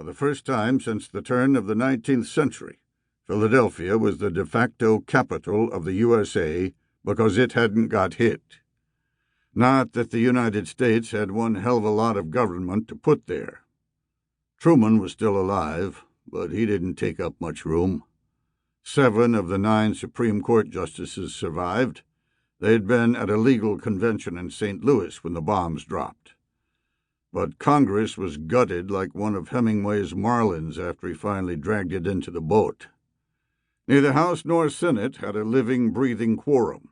For the first time since the turn of the 19th century, Philadelphia was the de facto capital of the USA because it hadn't got hit. Not that the United States had one hell of a lot of government to put there. Truman was still alive, but he didn't take up much room. 7 of the 9 Supreme Court justices survived. They'd been at a legal convention in St. Louis when the bombs dropped. But Congress was gutted like one of Hemingway's marlins after he finally dragged it into the boat. Neither House nor Senate had a living, breathing quorum.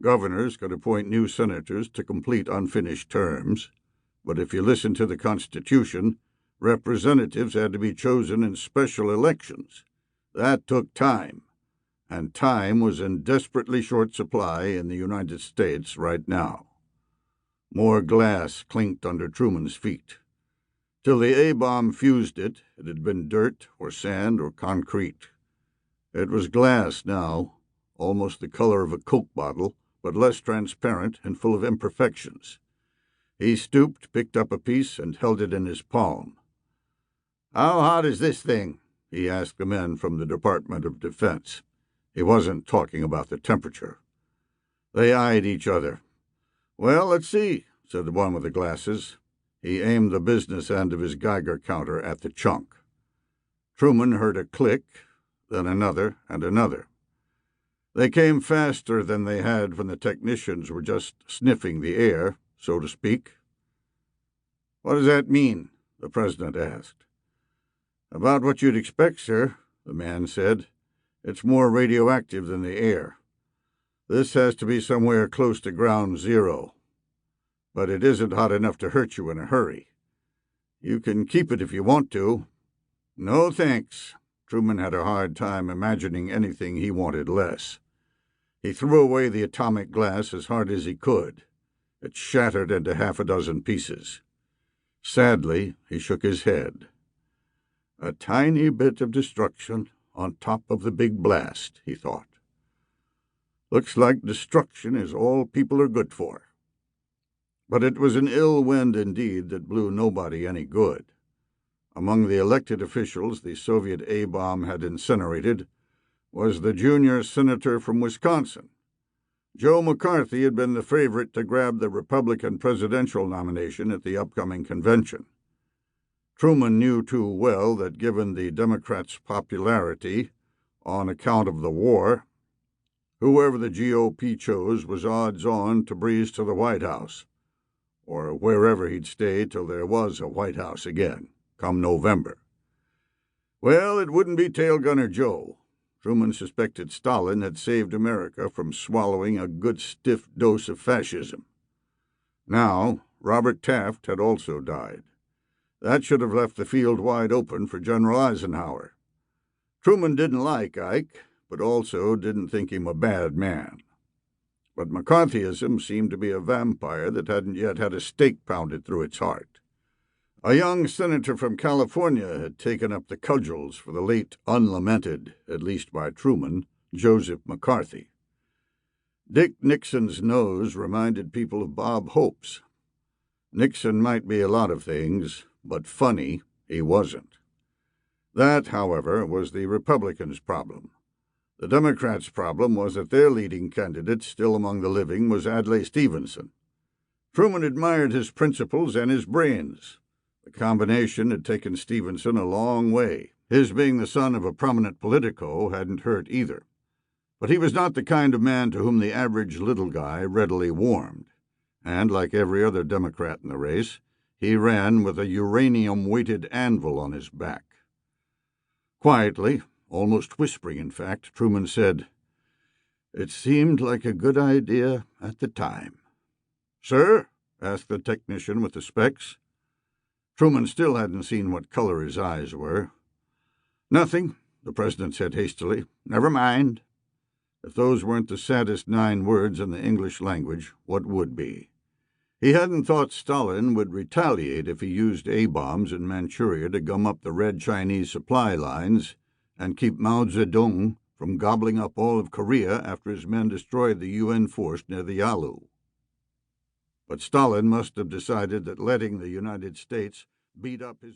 Governors could appoint new senators to complete unfinished terms, but if you listen to the Constitution, representatives had to be chosen in special elections. That took time, and time was in desperately short supply in the United States right now. More glass clinked under Truman's feet. Till the A-bomb fused it, it had been dirt or sand or concrete. It was glass now, almost the color of a Coke bottle, but less transparent and full of imperfections. He stooped, picked up a piece, and held it in his palm. "How hot is this thing?" he asked the men from the Department of Defense. He wasn't talking about the temperature. They eyed each other. "Well, let's see," said the one with the glasses. He aimed the business end of his Geiger counter at the chunk. Truman heard a click, then another and another. They came faster than they had when the technicians were just sniffing the air, so to speak. "What does that mean?" the president asked. "About what you'd expect, sir," the man said. "It's more radioactive than the air. This has to be somewhere close to ground zero. But it isn't hot enough to hurt you in a hurry. You can keep it if you want to." "No, thanks." Truman had a hard time imagining anything he wanted less. He threw away the atomic glass as hard as he could. It shattered into 6 pieces. Sadly, he shook his head. A tiny bit of destruction on top of the big blast, he thought. Looks like destruction is all people are good for. But it was an ill wind indeed that blew nobody any good. Among the elected officials the Soviet A-bomb had incinerated was the junior senator from Wisconsin. Joe McCarthy had been the favorite to grab the Republican presidential nomination at the upcoming convention. Truman knew too well that given the Democrats' popularity on account of the war, whoever the GOP chose was odds-on to breeze to the White House, or wherever he'd stay till there was a White House again, come November. Well, it wouldn't be Tail Gunner Joe. Truman suspected Stalin had saved America from swallowing a good stiff dose of fascism. Now, Robert Taft had also died. That should have left the field wide open for General Eisenhower. Truman didn't like Ike, but also didn't think him a bad man. But McCarthyism seemed to be a vampire that hadn't yet had a stake pounded through its heart. A young senator from California had taken up the cudgels for the late unlamented, at least by Truman, Joseph McCarthy. Dick Nixon's nose reminded people of Bob Hope's. Nixon might be a lot of things, but funny he wasn't. That, however, was the Republicans' problem. The Democrats' problem was that their leading candidate, still among the living, was Adlai Stevenson. Truman admired his principles and his brains. The combination had taken Stevenson a long way. His being the son of a prominent politico hadn't hurt either. But he was not the kind of man to whom the average little guy readily warmed. And, like every other Democrat in the race, he ran with a uranium-weighted anvil on his back. Quietly, almost whispering in fact, Truman said, "It seemed like a good idea at the time." "Sir?" asked the technician with the specs. Truman still hadn't seen what color his eyes were. "Nothing," the president said hastily. "Never mind." If those weren't the saddest 9 words in the English language, what would be? He hadn't thought Stalin would retaliate if he used A-bombs in Manchuria to gum up the Red Chinese supply lines and keep Mao Zedong from gobbling up all of Korea after his men destroyed the UN force near the Yalu. But Stalin must have decided that letting the United States beat up his